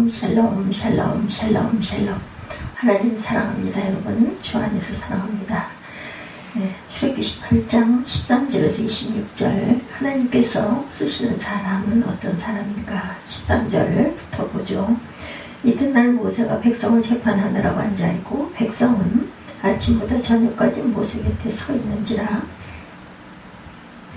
샬롬 샬롬 샬롬 샬롬 샬롬. 하나님 사랑합니다. 여러분 주 안에서 사랑합니다. 출애굽기 18장 13절에서 26절 하나님께서 쓰시는 사람은 어떤 사람인가. 13절부터 보죠. 이튿날 모세가 백성을 재판하느라고 앉아있고 백성은 아침부터 저녁까지 모세 곁에 서 있는지라.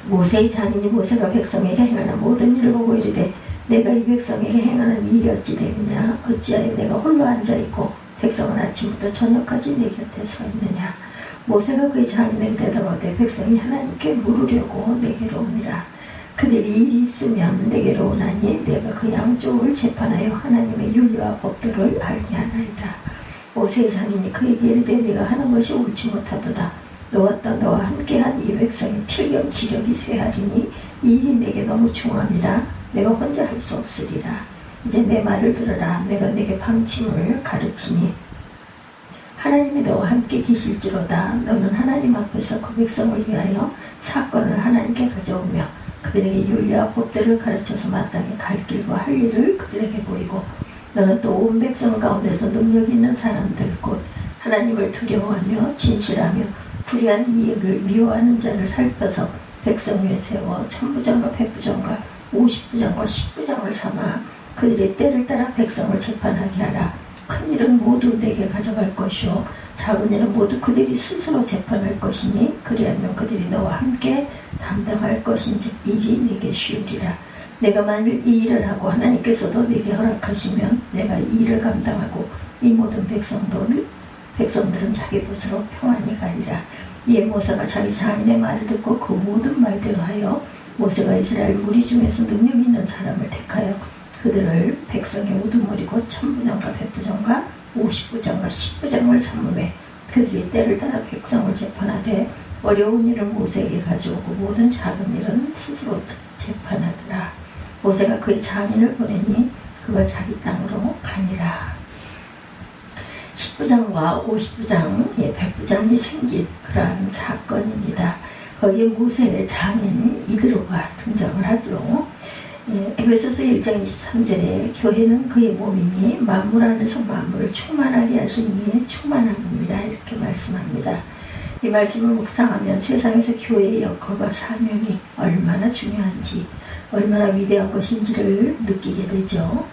모세의 자민이 모세가 백성에게 행하는 모든 일을 보고 이르되 내가 이 백성에게 행하는 일이 어찌 되느냐. 어찌하여 내가 홀로 앉아있고 백성은 아침부터 저녁까지 내 곁에 서 있느냐. 모세가 그의 자민에게 대답하되 백성이 하나님께 물으려고 내게로 오니라. 그들이 일이 있으면 내게로 오나니 내가 그 양쪽을 재판하여 하나님의 윤리와 법도를 알게 하나이다. 모세의 자민이 그에게 이르되 네가 하는 것이 옳지 못하도다. 너와 함께한 이 백성이 필경 기력이 쇠하리니 이 일이 내게 너무 중함이라 내가 혼자 할 수 없으리라. 이제 내 말을 들으라. 내가 내게 방침을 가르치니 하나님이 너와 함께 계실지로다. 너는 하나님 앞에서 그 백성을 위하여 사건을 하나님께 가져오며 그들에게 윤리와 법대를 가르쳐서 마땅히 갈 길과 할 일을 그들에게 보이고 너는 또 온 백성 가운데서 능력 있는 사람들 곧 하나님을 두려워하며 진실하며 불의한 이익을 미워하는 자를 살펴서 백성 위에 세워 천부장과 백부장과 50부장과 10부장을 삼아 그들의 때를 따라 백성을 재판하게 하라. 큰 일은 모두 내게 가져갈 것이요 작은 일은 모두 그들이 스스로 재판할 것이니 그리하면 그들이 너와 함께 담당할 것인지 일이 내게 쉬우리라. 내가 만일 이 일을 하고 하나님께서도 내게 허락하시면 내가 이 일을 감당하고 이 모든 백성들은 자기 곳으로 평안히 가리라. 이에 모세가 자기 자민의 말을 듣고 그 모든 말대로 하여 모세가 이스라엘 무리 중에서 능력 있는 사람을 택하여 그들을 백성의 우두머리고 천부장과 백부장과 50부장과 10부장을 삼음해 그들이 때를 따라 백성을 재판하되 어려운 일은 모세에게 가져오고 모든 작은 일은 스스로 재판하더라. 모세가 그의 자민을 보내니 그가 자기 땅으로 가니라. 10부장과 50부장의 백부장이 생긴 그러한 사건입니다. 거기에 모세의 장인 이드로가 등장을 하죠. 에베소서 1장 23절에 교회는 그의 몸이니 만물 안에서 만물을 충만하게 하신 이의 충만함이라 이렇게 말씀합니다. 이 말씀을 묵상하면 세상에서 교회의 역할과 사명이 얼마나 중요한지 얼마나 위대한 것인지를 느끼게 되죠.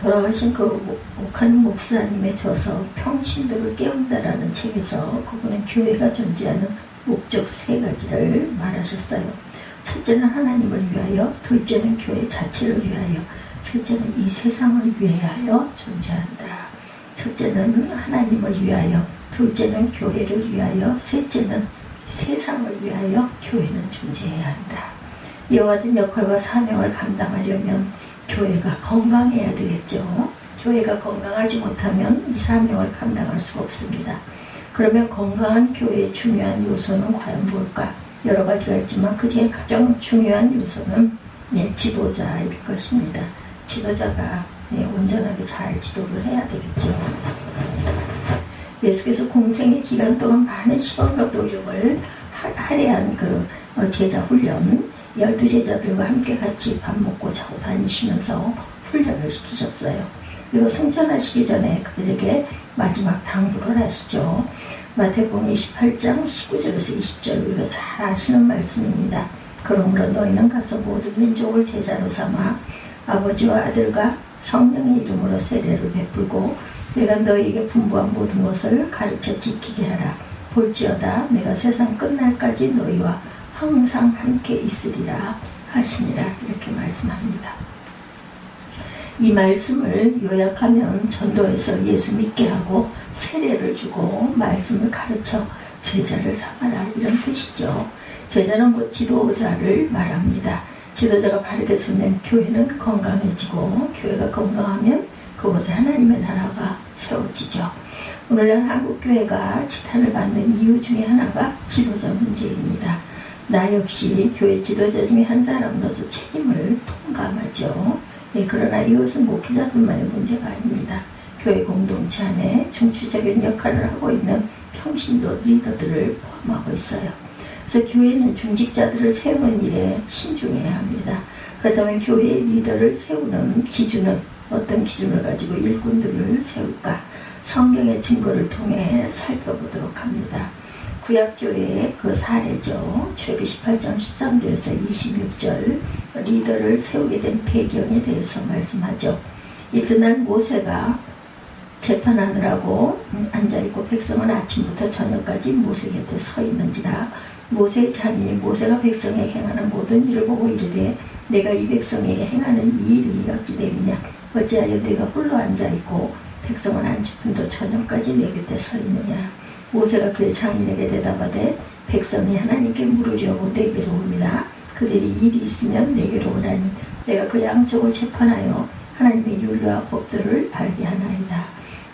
돌아가신 그 옥한 목사님의 저서 평신도를 깨운다라는 책에서 그분은 교회가 존재하는 목적 3가지를 말하셨어요. 첫째는 하나님을 위하여, 둘째는 교회 자체를 위하여, 셋째는 이 세상을 위하여 존재한다. 첫째는 하나님을 위하여, 둘째는 교회를 위하여, 셋째는 세상을 위하여 교회는 존재해야 한다. 이와 같은 역할과 사명을 감당하려면 교회가 건강해야 되겠죠. 교회가 건강하지 못하면 이 사명을 감당할 수가 없습니다. 그러면 건강한 교회의 중요한 요소는 과연 뭘까? 여러 가지가 있지만 그중에 가장 중요한 요소는 지도자일 것입니다. 지도자가 온전하게 잘 지도를 해야 되겠죠. 예수께서 공생의 기간 동안 많은 시간과 노력을 할애한 그 제자 훈련, 12제자들과 함께 같이 밥 먹고 자고 다니시면서 훈련을 시키셨어요. 그리고 승천하시기 전에 그들에게 마지막 당부를 하시죠. 마태복음 28장 19절에서 20절 우리가 잘 아시는 말씀입니다. 그러므로 너희는 가서 모든 민족을 제자로 삼아 아버지와 아들과 성령의 이름으로 세례를 베풀고 내가 너희에게 분부한 모든 것을 가르쳐 지키게 하라. 볼지어다 내가 세상 끝날까지 너희와 항상 함께 있으리라 하시니라 이렇게 말씀합니다. 이 말씀을 요약하면 전도해서 예수 믿게 하고 세례를 주고 말씀을 가르쳐 제자를 삼아라 이런 뜻이죠. 제자는 곧 지도자를 말합니다. 지도자가 바르게 서면 교회는 건강해지고 교회가 건강하면 그곳에 하나님의 나라가 세워지죠. 오늘날 한국교회가 지탄을 받는 이유 중에 하나가 지도자 문제입니다. 나 역시 교회 지도자 중에 한 사람으로서 책임을 통감하죠. 그러나 이것은 목회자들만의 문제가 아닙니다. 교회 공동체 안에 중추적인 역할을 하고 있는 평신도 리더들을 포함하고 있어요. 그래서 교회는 중직자들을 세우는 일에 신중해야 합니다. 그렇다면 교회의 리더를 세우는 기준은 어떤 기준을 가지고 일꾼들을 세울까? 성경의 증거를 통해 살펴보도록 합니다. 구약교회의 그 사례죠. 출애굽기 18장 13절에서 26절 리더를 세우게 된 배경에 대해서 말씀하죠. 이튿날 모세가 재판하느라고 앉아있고 백성은 아침부터 저녁까지 모세 곁에 서 있는지라 모세의 자손이 모세가 백성에게 행하는 모든 일을 보고 이르되 내가 이 백성에게 행하는 이 일이 어찌 됨이냐 어찌하여 내가 홀로 앉아있고 백성은 아침부터 저녁까지 내 곁에 서 있느냐. 모세가 그의 장인에게 대답하되 백성이 하나님께 물으려고 내게로 옵니다. 그들이 일이 있으면 내게로 오라니 내가 그 양쪽을 재판하여 하나님의 율례와 법도를 알게 하나이다.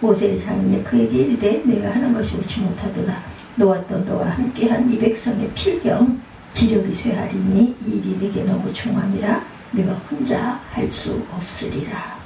모세의 장인이 그에게 이르되 내가 하는 것이 옳지 못하도다. 너와 또 너와 함께한 이 백성의 필경 기력이 쇠하리니 이 일이 내게 너무 중함이라 내가 혼자 할 수 없으리라.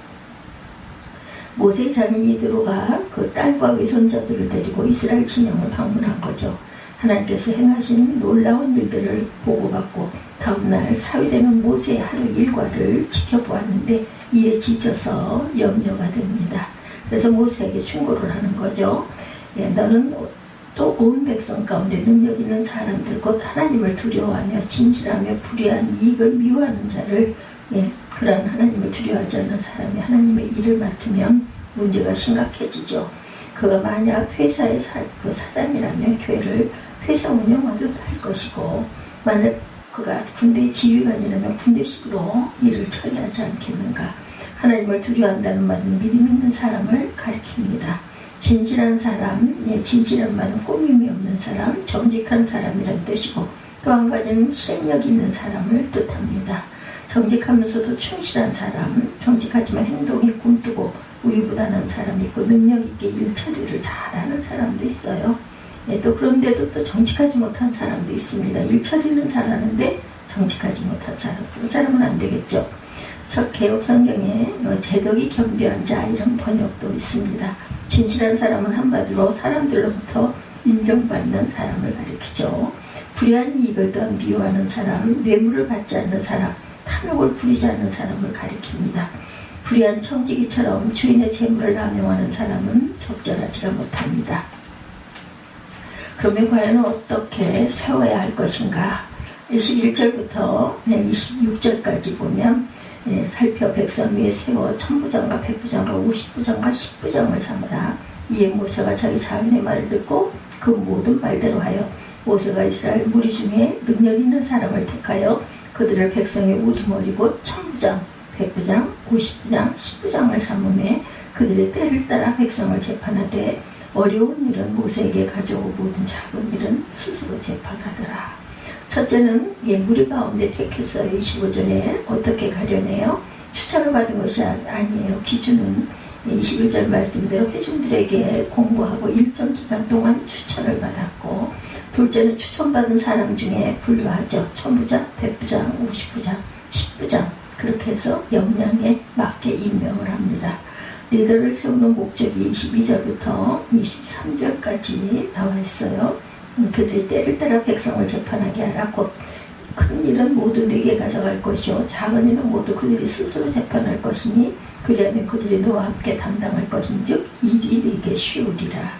모세의 장인이 들어가 그 딸과 외손자들을 데리고 이스라엘 진영을 방문한 거죠. 하나님께서 행하신 놀라운 일들을 보고받고 다음날 사위되는 모세의 하루 일과를 지켜보았는데 이에 지쳐서 염려가 됩니다. 그래서 모세에게 충고를 하는 거죠. 너는 또 온 백성 가운데 능력 있는 사람들 곧 하나님을 두려워하며 진실하며 불의한 이익을 미워하는 자를 그러한 하나님을 두려워하지 않는 사람이 하나님의 일을 맡으면 문제가 심각해지죠. 그가 만약 회사의 사장이라면 교회를 회사 운영하듯 할 것이고 만약 그가 군대의 지휘관이라면 군대식으로 일을 처리하지 않겠는가. 하나님을 두려워한다는 말은 믿음 있는 사람을 가리킵니다. 진실한 사람, 진실한 말은 꾸밈이 없는 사람, 정직한 사람이라는 뜻이고 또 한 가지는 실행력 있는 사람을 뜻합니다. 정직하면서도 충실한 사람, 정직하지만 행동이 꿈뜨고 우유부단한 사람이 있고 능력 있게 일 처리를 잘하는 사람도 있어요. 또 그런데도 또 정직하지 못한 사람도 있습니다. 일 처리는 잘하는데 정직하지 못한 사람, 그런 사람은 안 되겠죠. 개혁성경에 제덕이 겸비한 자 이런 번역도 있습니다. 진실한 사람은 한마디로 사람들로부터 인정받는 사람을 가리키죠. 불의한 이익을 또한 미워하는 사람, 뇌물을 받지 않는 사람, 탐욕을 부리지 않는 사람을 가리킵니다. 불의한 청지기처럼 주인의 재물을 남용하는 사람은 적절하지가 못합니다. 그러면 과연 어떻게 세워야 할 것인가? 21절부터 26절까지 보면 살펴 백성 위에 세워 천부장과 백부장과 50부장과 10부장을 삼으라. 이에 모세가 자기 자손의 말을 듣고 그 모든 말대로 하여 모세가 이스라엘 무리 중에 능력 있는 사람을 택하여 그들을 백성의 우두머리 곧 천부장, 백부장, 50부장, 10부장을 삼음에 그들의 때를 따라 백성을 재판하되 어려운 일은 모세에게 가져오고 모든 작은 일은 스스로 재판하더라. 첫째는 무리 가운데 택했어요. 25절에 어떻게 가려내요? 추천을 받은 것이 아니에요. 기준은 21절 말씀대로 회중들에게 공부하고 일정 기간 동안 추천을 받았고 둘째는 추천받은 사람 중에 분류하죠. 천부장, 백부장, 50부장, 10부장 그렇게 해서 역량에 맞게 임명을 합니다. 리더를 세우는 목적이 22절부터 23절까지 나와 있어요. 그들이 때를 따라 백성을 재판하게 하라. 곧 큰 일은 모두 네게 가져갈 것이요 작은 일은 모두 그들이 스스로 재판할 것이니 그리하면 그들이 너와 함께 담당할 것인즉 이 일이 네게 쉬우리라.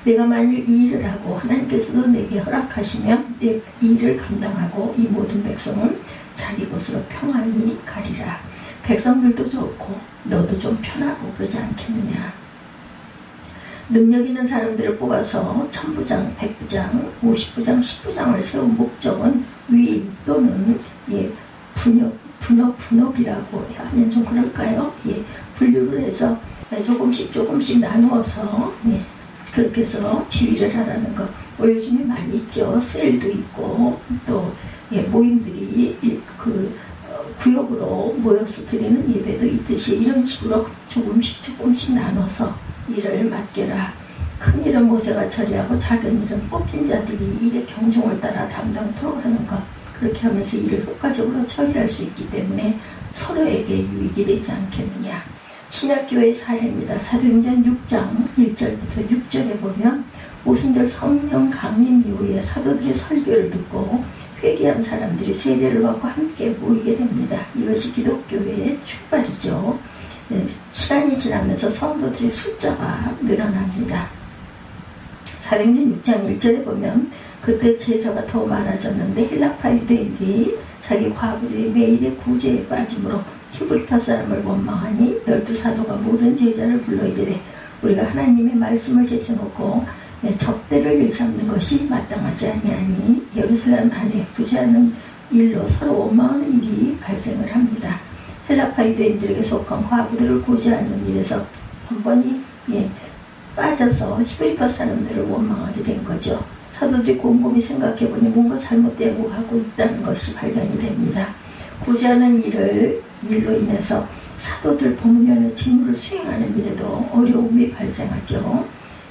내가 만일 이 일을 하고 하나님께서도 내게 허락하시면 내 이 일을 감당하고 이 모든 백성은 자기 곳으로 평안히 가리라. 백성들도 좋고 너도 좀 편하고 그러지 않겠느냐. 능력 있는 사람들을 뽑아서 천부장, 백부장, 50부장, 10부장을 세운 목적은 위임 또는 분업이라고 하면 좀 그럴까요? 분류를 해서 조금씩 나누어서 그렇게 해서 지휘를 하라는 것. 요즘에 많이 있죠. 셀도 있고 또 모임들이 구역으로 모여서 드리는 예배도 있듯이 이런 식으로 조금씩 나눠서 일을 맡겨라. 큰 일은 모세가 처리하고 작은 일은 뽑힌 자들이 일의 경종을 따라 담당토록 하는 것. 그렇게 하면서 일을 효과적으로 처리할 수 있기 때문에 서로에게 유익이 되지 않겠느냐. 신약교회의 사례입니다. 사도행전 6장 1절부터 6절에 보면 오순절 성령 강림 이후에 사도들의 설교를 듣고 회개한 사람들이 세례를 받고 함께 모이게 됩니다. 이것이 기독교회의 출발이죠. 시간이 지나면서 성도들의 숫자가 늘어납니다. 사도행전 6장 1절에 보면 그때 제자가 더 많아졌는데 헬라파 유대인들이 자기 과부들이 매일의 구제에 빠짐으로 히브리파 사람을 원망하니 12사도가 모든 제자를 불러 이르되 우리가 하나님의 말씀을 제쳐놓고 접대를 일삼는 것이 마땅하지 아니하니 예루살렘 안에 구제하는 일로 서로 원망하는 일이 발생을 합니다. 헬라파 유대인들에게 속한 과부들을 구제하는 일에서 번번이 빠져서 히브리파 사람들을 원망하게 된 거죠. 사도들이 곰곰이 생각해보니 뭔가 잘못되고 하고 있다는 것이 발견이 됩니다. 구제하는 일로 인해서 사도들 본연의 직무를 수행하는 일에도 어려움이 발생하죠.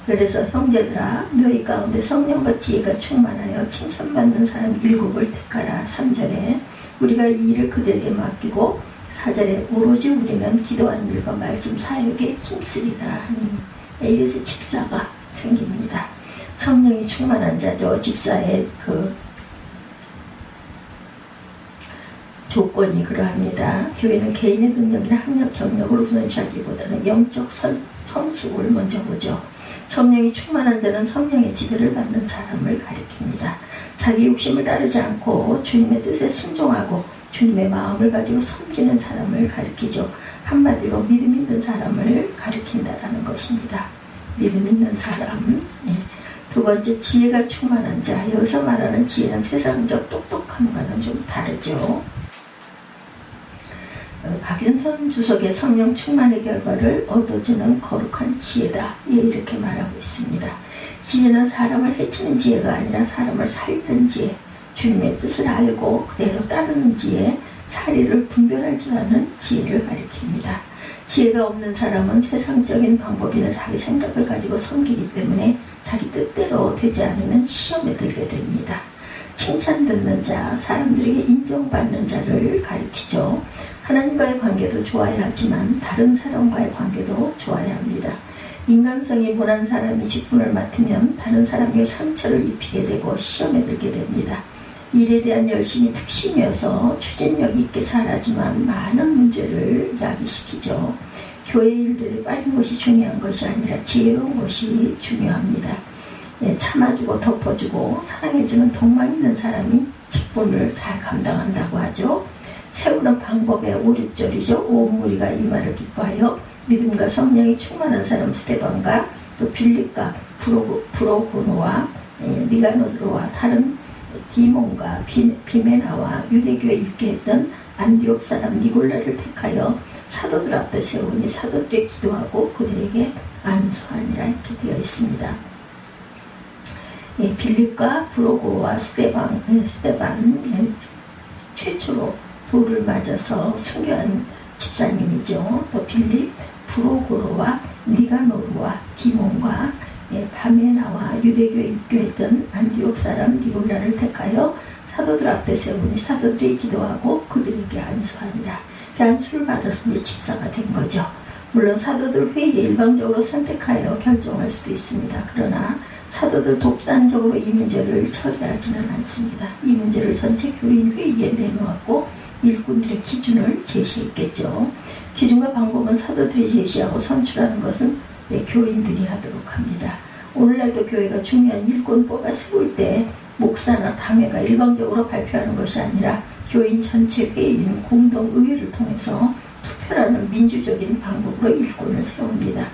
그래서 형제들아 너희 가운데 성령과 지혜가 충만하여 칭찬받는 사람 7을 택하라. 3절에 우리가 이 일을 그들에게 맡기고 4절에 오로지 우리는 기도하는 일과 말씀 사역에 힘쓰리라 하니 이래서 집사가 생깁니다. 성령이 충만한 자죠. 집사의 그 조건이 그러합니다. 교회는 개인의 능력이나 학력, 경력을 우선시하기보다는 영적 성숙을 먼저 보죠. 성령이 충만한 자는 성령의 지배를 받는 사람을 가리킵니다. 자기 욕심을 따르지 않고 주님의 뜻에 순종하고 주님의 마음을 가지고 섬기는 사람을 가리키죠. 한마디로 믿음 있는 사람을 가리킨다라는 것입니다. 믿음 있는 사람. 두 번째, 지혜가 충만한 자. 여기서 말하는 지혜는 세상적 똑똑함과는 좀 다르죠. 박윤선 주석의 성령 충만의 결과를 얻어지는 거룩한 지혜다. 이렇게 말하고 있습니다. 지혜는 사람을 해치는 지혜가 아니라 사람을 살리는 지혜, 주님의 뜻을 알고 그대로 따르는 지혜, 사리를 분별할 줄 아는 지혜를 가리킵니다. 지혜가 없는 사람은 세상적인 방법이나 자기 생각을 가지고 섬기기 때문에 자기 뜻대로 되지 않으면 시험에 들게 됩니다. 칭찬 듣는 자, 사람들에게 인정받는 자를 가리키죠. 하나님과의 관계도 좋아야 하지만 다른 사람과의 관계도 좋아야 합니다. 인간성이 모난 사람이 직분을 맡으면 다른 사람에게 상처를 입히게 되고 시험에 들게 됩니다. 일에 대한 열심이 특심이어서 추진력 있게 잘하지만 많은 문제를 야기시키죠. 교회 일들이 빠른 것이 중요한 것이 아니라 지혜로운 것이 중요합니다. 참아주고 덮어주고 사랑해주는 동만 있는 사람이 직분을 잘 감당한다고 하죠. 세우는 방법의 5, 6절이죠. 온 무리가 이 말을 기뻐하여 믿음과 성령이 충만한 사람 스데반과 또 빌립과 브로고노와 니가노스로와 다른 디몬과 비메나와 유대교에 입게 했던 안디옥 사람 니골라를 택하여 사도들 앞에 세우니 사도들이 기도하고 그들에게 안수하니라 이렇게 되어 있습니다. 빌립과 브로고와 스데반 최초로 돌을 맞아서 순교한 집사님이죠. 또 빌립, 브로고로와 니가노르와 디몬과 바메나와 유대교에 입교했던 안디옥 사람 니골라를 택하여 사도들 앞에 세우니 사도들이 기도하고 그들에게 안수하니라. 그 안수를 받아서 이제 집사가 된 거죠. 물론 사도들 회의에 일방적으로 선택하여 결정할 수도 있습니다. 그러나 사도들 독단적으로 이 문제를 처리하지는 않습니다. 이 문제를 전체 교인 회의에 내놓았고 일꾼들의 기준을 제시했겠죠. 기준과 방법은 사도들이 제시하고 선출하는 것은 교인들이 하도록 합니다. 오늘날도 교회가 중요한 일꾼 뽑아 세울 때 목사나 당회가 일방적으로 발표하는 것이 아니라 교인 전체 회의인 공동의회를 통해서 투표라는 민주적인 방법으로 일꾼을 세웁니다.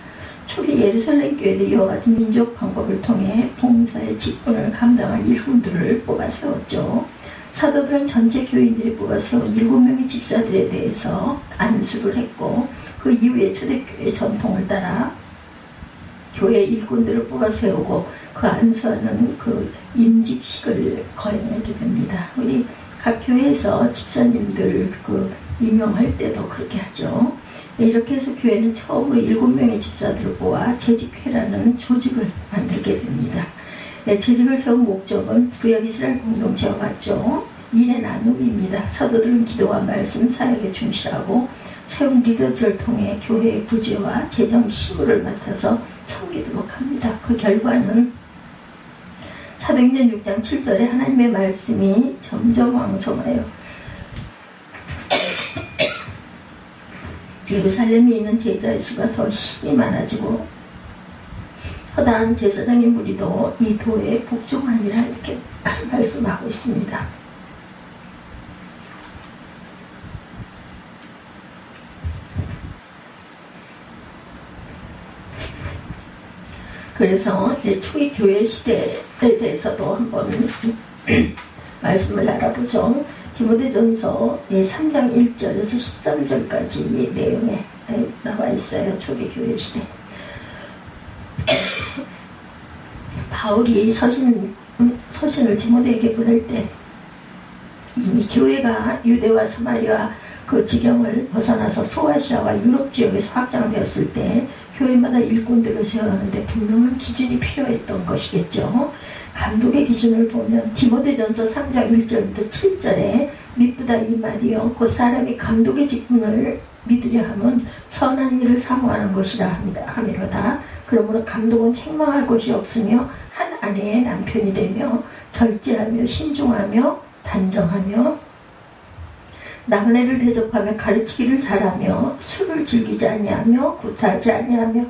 초기 예루살렘 교회도 이와 같은 민족 방법을 통해 봉사의 직분을 감당할 일꾼들을 뽑아 세웠죠. 사도들은 전체 교인들이 뽑아 세운 7명의 집사들에 대해서 안수를 했고 그 이후에 초대교회 전통을 따라 교회 일꾼들을 뽑아 세우고 그 안수하는 그 임직식을 거행하게 됩니다. 우리 각 교회에서 집사님들 그 임명할 때도 그렇게 하죠. 이렇게 해서 교회는 처음으로 7명의 집사들을 뽑아 재직회라는 조직을 만들게 됩니다. 재직을 세운 목적은 구약 이스라엘 공동체와 같죠. 일의 나눔입니다. 사도들은 기도와 말씀, 사역에 충실하고 세운 리더들을 통해 교회의 구제와 재정 시무를 맡아서 섬기도록 합니다. 그 결과는 사도행전 6장 7절에 하나님의 말씀이 점점 왕성하여 예루살렘에 있는 제자의 수가 더 심히 많아지고 허다한 제사장의 무리도 이 도에 복종하니라 이렇게 말씀하고 있습니다. 그래서 초기 교회 시대에 대해서도 한번 말씀을 알아보죠. 디모데전서 3장 1절에서 13절까지 내용에 나와 있어요. 초기 교회 시대. 바울이 서신을 디모데에게 보낼 때 이미 교회가 유대와 사마리아 그 지경을 벗어나서 소아시아와 유럽 지역에서 확장되었을 때 교회마다 일꾼들을 세워가는데 분명한 기준이 필요했던 것이겠죠. 감독의 기준을 보면 디모데전서 3장 1절부터 7절에 미쁘다 이 말이요 곧 사람이 감독의 직분을 믿으려 하면 선한 일을 사모하는 것이라 하미로다. 그러므로 감독은 책망할 것이 없으며 한 아내의 남편이 되며 절제하며 신중하며 단정하며 남네를 대접하며 가르치기를 잘하며 술을 즐기지 아니하며 구타하지 아니하며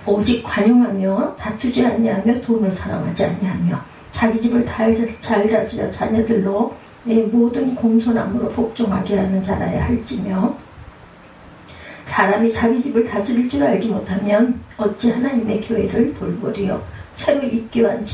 오직 관용하며 다투지 아니하며 돈을 사랑하지 아니하며 자기 집을 잘 다스려 자녀들로 모든 공손함으로 복종하게 하는 자라야 할지며 사람이 자기 집을 다스릴 줄 알지 못하면 어찌 하나님의 교회를 돌보리요. 새로 입교한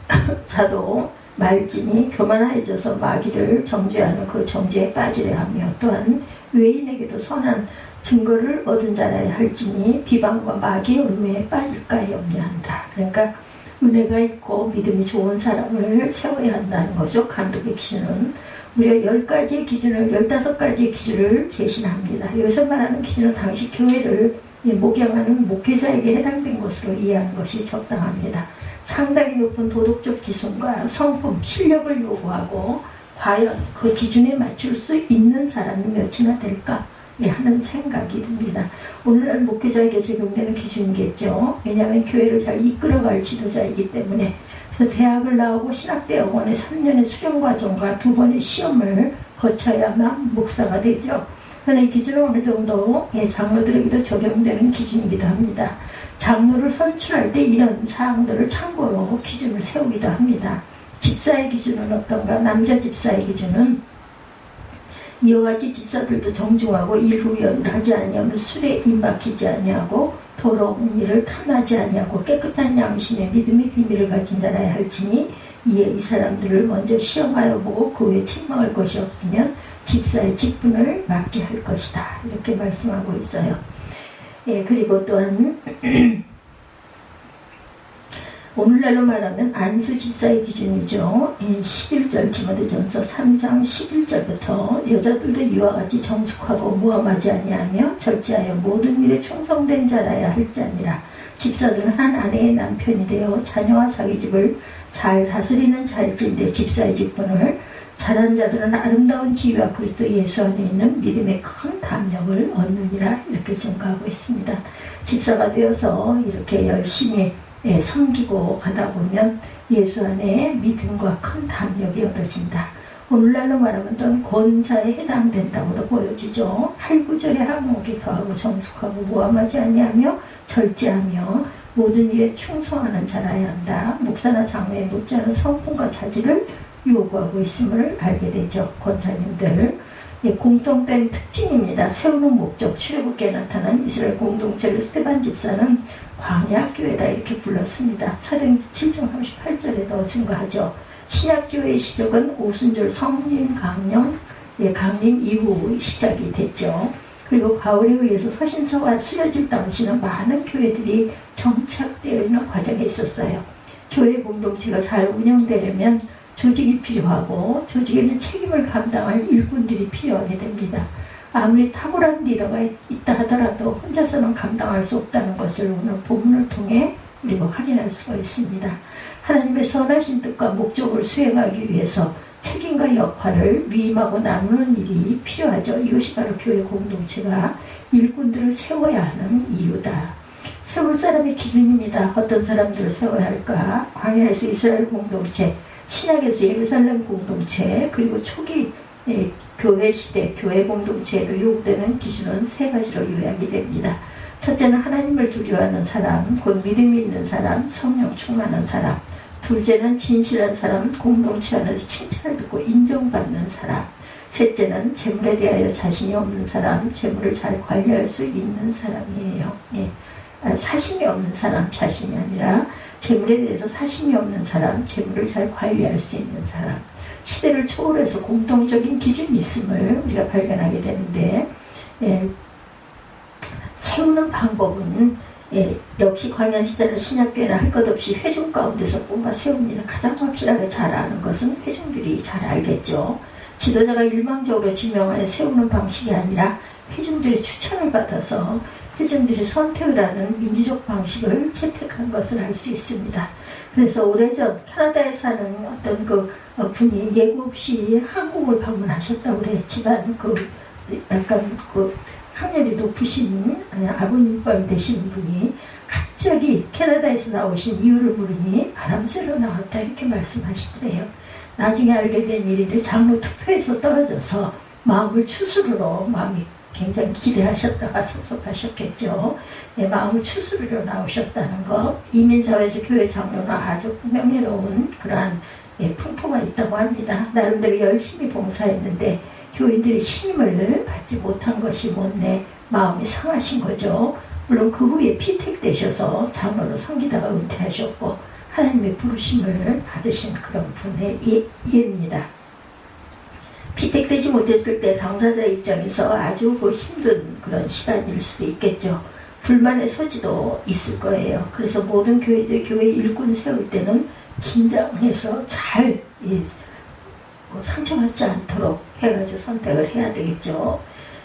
지도자도 말진이 교만하여져서 마귀를 정죄하는 그 정죄에 빠지려 하며 또한 외인에게도 선한 증거를 얻은 자라야 할지니 비방과 마귀의 울매에 빠질까에 염려한다. 그러니까 은혜가 있고 믿음이 좋은 사람을 세워야 한다는 거죠. 감독의 기준은 무려 10가지의 기준을 15가지의 기준을 제시합니다. 여기서 말하는 기준은 당시 교회를 목양하는 목회자에게 해당된 것으로 이해하는 것이 적당합니다. 상당히 높은 도덕적 기준과 성품, 실력을 요구하고 과연 그 기준에 맞출 수 있는 사람이 몇이나 될까 하는 생각이 듭니다. 오늘날 목회자에게 적용되는 기준이겠죠. 왜냐하면 교회를 잘 이끌어갈 지도자이기 때문에. 그래서 대학을 나오고 신학대학원에 3년의 수련과정과 2번의 시험을 거쳐야만 목사가 되죠. 그런데 이 기준은 어느 정도 장로들에게도 적용되는 기준이기도 합니다. 장로를 선출할 때 이런 사항들을 참고로 기준을 세우기도 합니다. 집사의 기준은 어떤가? 남자 집사의 기준은 이와 같이 집사들도 정중하고 일후연을 하지 아니하며 술에 입막히지 아니하고 더러운 일을 탐하지 아니하고 깨끗한 양심의 믿음의 비밀을 가진 자라야 할지니 이에 이 사람들을 먼저 시험하여 보고 그 후에 책망할 것이 없으면 집사의 직분을 맡게 할 것이다. 이렇게 말씀하고 있어요. 그리고 또한 오늘날로 말하면 안수 집사의 기준이죠. 11절 디모데전서 3장 11절부터 여자들도 이와 같이 정숙하고 무함하지 아니하며 절제하여 모든 일에 충성된 자라야 할지니라. 집사들은 한 아내의 남편이 되어 자녀와 자기집을 잘 다스리는 자일진데 집사의 직분을 잘한 자들은 아름다운 지위와 그리스도 예수 안에 있는 믿음의 큰 담력을 얻느니라. 이렇게 증거하고 있습니다. 집사가 되어서 이렇게 열심히 섬기고 가다 보면 예수 안에 믿음과 큰 담력이 얻어진다. 오늘날로 말하면 또한 권사에 해당된다고도 보여지죠. 8, 9절에 항목이 더하고 정숙하고 무함하지 아니하며 절제하며 모든 일에 충성하는 자라야 한다. 목사나 장로에 못지않은 성품과 자질을 요구하고 있음을 알게 되죠. 권사님들 공통된 특징입니다. 세우는 목적, 출애굽기에 나타난 이스라엘 공동체를 스데반 집사는 광야교회다 이렇게 불렀습니다. 사도행전 7장 38절에도 증거하죠. 신약교회의 시작은 오순절 성림 강림 이후 시작이 됐죠. 그리고 바울에 의해서 서신서가 쓰여질 당시는 많은 교회들이 정착되어 있는 과정에 있었어요. 교회 공동체가 잘 운영되려면 조직이 필요하고 조직에는 책임을 감당할 일꾼들이 필요하게 됩니다. 아무리 탁월한 리더가 있다 하더라도 혼자서는 감당할 수 없다는 것을 오늘 본문을 통해 우리가 확인할 수가 있습니다. 하나님의 선하신 뜻과 목적을 수행하기 위해서 책임과 역할을 위임하고 나누는 일이 필요하죠. 이것이 바로 교회 공동체가 일꾼들을 세워야 하는 이유다. 세울 사람의 기준입니다. 어떤 사람들을 세워야 할까? 광야에서 이스라엘 공동체, 신약에서 예루살렘 공동체, 그리고 초기 교회 시대, 교회 공동체에도 요구되는 기준은 세 가지로 요약이 됩니다. 첫째는 하나님을 두려워하는 사람, 곧 믿음이 있는 사람, 성령 충만한 사람. 둘째는 진실한 사람, 공동체 안에서 칭찬을 듣고 인정받는 사람. 셋째는 재물에 대하여 자신이 없는 사람, 재물을 잘 관리할 수 있는 사람이에요. 사심이 없는 사람, 자신이 아니라 재물에 대해서 사심이 없는 사람, 재물을 잘 관리할 수 있는 사람. 시대를 초월해서 공통적인 기준이 있음을 우리가 발견하게 되는데, 세우는 방법은 역시 광야시대나 신약교회나 할 것 없이 회중 가운데서 뽑아 세웁니다. 가장 확실하게 잘 아는 것은 회중들이 잘 알겠죠. 지도자가 일방적으로 지명하여 세우는 방식이 아니라 회중들의 추천을 받아서 회중들이 선택을 하는 민주적 방식을 채택한 것을 알 수 있습니다. 그래서 오래전 캐나다에 사는 어떤 분이 예고 없이 한국을 방문하셨다고 그랬지만 약간 학년이 높으신 아버님뻘 되시는 분이 갑자기 캐나다에서 나오신 이유를 물으니 바람새로 나왔다 이렇게 말씀하시더래요. 나중에 알게 된 일인데 장로 투표에서 떨어져서 마음을 추스르러 마음이 굉장히 기대하셨다가 섭섭하셨겠죠. 마음을 추스르러 나오셨다는 것. 이민사회에서 교회 장로는 아주 명예로운 그러한 풍토가 있다고 합니다. 나름대로 열심히 봉사했는데 교인들이 신임을 받지 못한 것이 못내 마음이 상하신 거죠. 물론 그 후에 피택되셔서 장로로 섬기다가 은퇴하셨고 하나님의 부르심을 받으신 그런 분의 예입니다. 피택되지 못했을 때 당사자 입장에서 아주 힘든 그런 시간일 수도 있겠죠. 불만의 소지도 있을 거예요. 그래서 모든 교회들 교회 일꾼 세울 때는 긴장해서 잘 상처받지 않도록 해가지고 선택을 해야 되겠죠.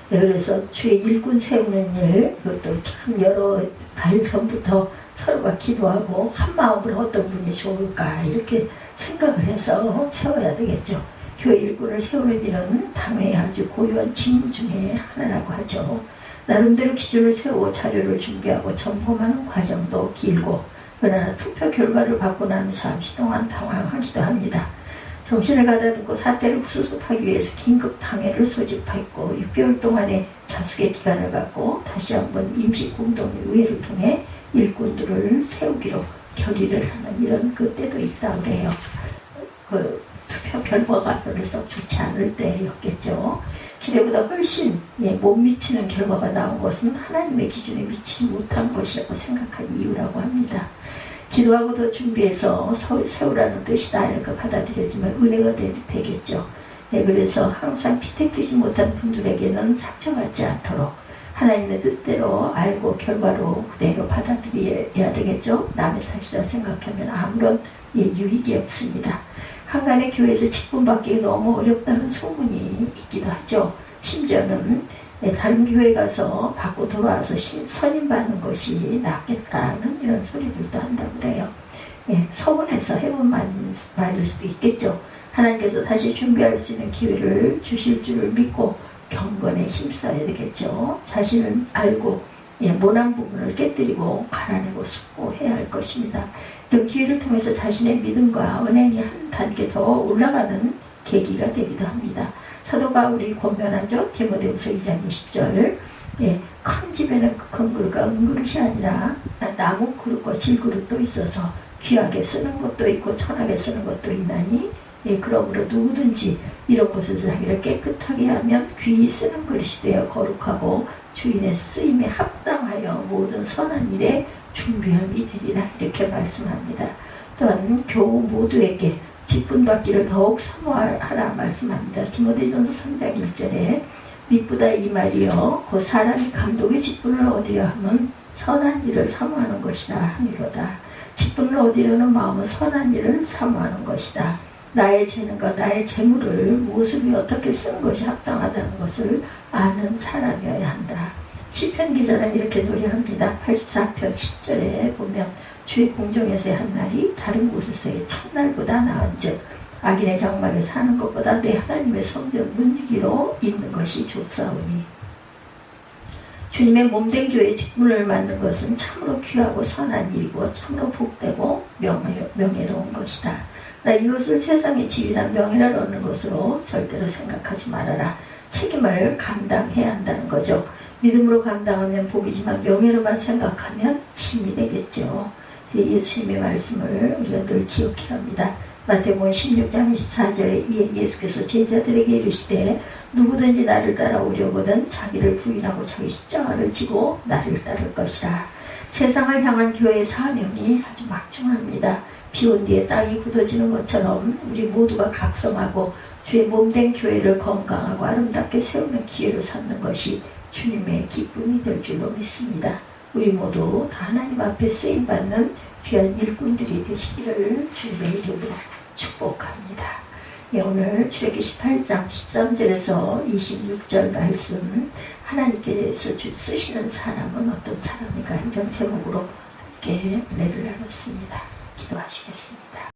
그래서 주의 일꾼 세우는 일, 그것도 참 여러 달 전부터 서로가 기도하고 한 마음으로 어떤 분이 좋을까 이렇게 생각을 해서 세워야 되겠죠. 교회 일꾼을 세우는 일은 당회의 아주 고유한 직무 중에 하나라고 하죠. 나름대로 기준을 세우고 자료를 준비하고 점검하는 과정도 길고, 그러나 투표 결과를 받고 나면 잠시 동안 당황하기도 합니다. 정신을 가다듬고 사태를 수습하기 위해서 긴급 당회를 소집했고 6개월 동안의 자숙의 기간을 갖고 다시 한번 임시공동의회를 통해 일꾼들을 세우기로 결의를 하는 이런 때도 있다고 그래요. 투표 결과가 별로 좋지 않을 때였겠죠. 기대보다 훨씬 못 미치는 결과가 나온 것은 하나님의 기준에 미치지 못한 것이라고 생각한 이유라고 합니다. 기도하고 더 준비해서 세우라는 뜻이다 이렇게 받아들여지면 은혜가 되겠죠. 그래서 항상 피택되지 못한 분들에게는 상처받지 않도록 하나님의 뜻대로 알고 결과로 그대로 받아들여야 되겠죠. 남의 탓이라 생각하면 아무런 유익이 없습니다. 한간의 교회에서 직분받기 너무 어렵다는 소문이 있기도 하죠. 심지어는 다른 교회 가서 받고 돌아와서 선임받는 것이 낫겠다는 이런 소리들도 한다고 그래요. 서운해서 해본 말일 수도 있겠죠. 하나님께서 다시 준비할 수 있는 기회를 주실 줄을 믿고 경건에 힘써야 되겠죠. 자신을 알고 모난 부분을 깨뜨리고 갈아내고 숙고해야 할 것입니다. 그 기회를 통해서 자신의 믿음과 은행이 한 단계 더 올라가는 계기가 되기도 합니다. 사도 바울이 권면하죠. 디모데후서 2장 20절. 큰 집에는 큰 그릇과 은그릇이 아니라 나무 그릇과 질그릇도 있어서 귀하게 쓰는 것도 있고 천하게 쓰는 것도 있나니 그러므로 누구든지 이런 곳에서 자기를 깨끗하게 하면 귀히 쓰는 그릇이 되어 거룩하고 주인의 쓰임에 합당하여 모든 선한 일에 준비함이 되리라 이렇게 말씀합니다. 또한 교우 모두에게 직분받기를 더욱 사모하라 말씀합니다. 디모데전서 3장 1절에 미쁘다 이 말이여 곧 사람이 감독의 직분을 얻으려 하면 선한 일을 사모하는 것이라 하미로다. 직분을 얻으려는 마음은 선한 일을 사모하는 것이다. 나의 재능과 나의 재물을 모습이 어떻게 쓰는 것이 합당하다는 것을 아는 사람이어야 한다. 시편 기자는 이렇게 노래합니다. 84편 10절에 보면 주의 공정에서의 한 날이 다른 곳에서의 첫날보다 나은즉 악인의 장막에 사는 것보다 내 하나님의 성전 문지기로 있는 것이 좋사오니. 주님의 몸된 교회의 직분을 맡는 것은 참으로 귀하고 선한 일이고 참으로 복되고 명예로운 것이다. 나 이것을 세상의 지위나 명예를 얻는 것으로 절대로 생각하지 말아라. 책임을 감당해야 한다는 거죠. 믿음으로 감당하면 복이지만 명예로만 생각하면 짐이 되겠죠. 예수님의 말씀을 우리가 늘 기억해야 합니다. 마태복음 16장 24절에 이에 예수께서 제자들에게 이르시되 누구든지 나를 따라오려거든 자기를 부인하고 자기 십자가를 지고 나를 따를 것이라. 세상을 향한 교회의 사명이 아주 막중합니다. 비온 뒤에 땅이 굳어지는 것처럼 우리 모두가 각성하고 주의 몸된 교회를 건강하고 아름답게 세우는 기회로 삼는 것이 주님의 기쁨이 될 줄로 믿습니다. 우리 모두 다 하나님 앞에 쓰임받는 귀한 일꾼들이 되시기를 주님의 이름으로 축복합니다. 예, 오늘 출애굽기 18장 13절에서 26절 말씀, 하나님께서 쓰시는 사람은 어떤 사람인가 행정 제목으로 함께 은혜를 나눴습니다. 기도하시겠습니다.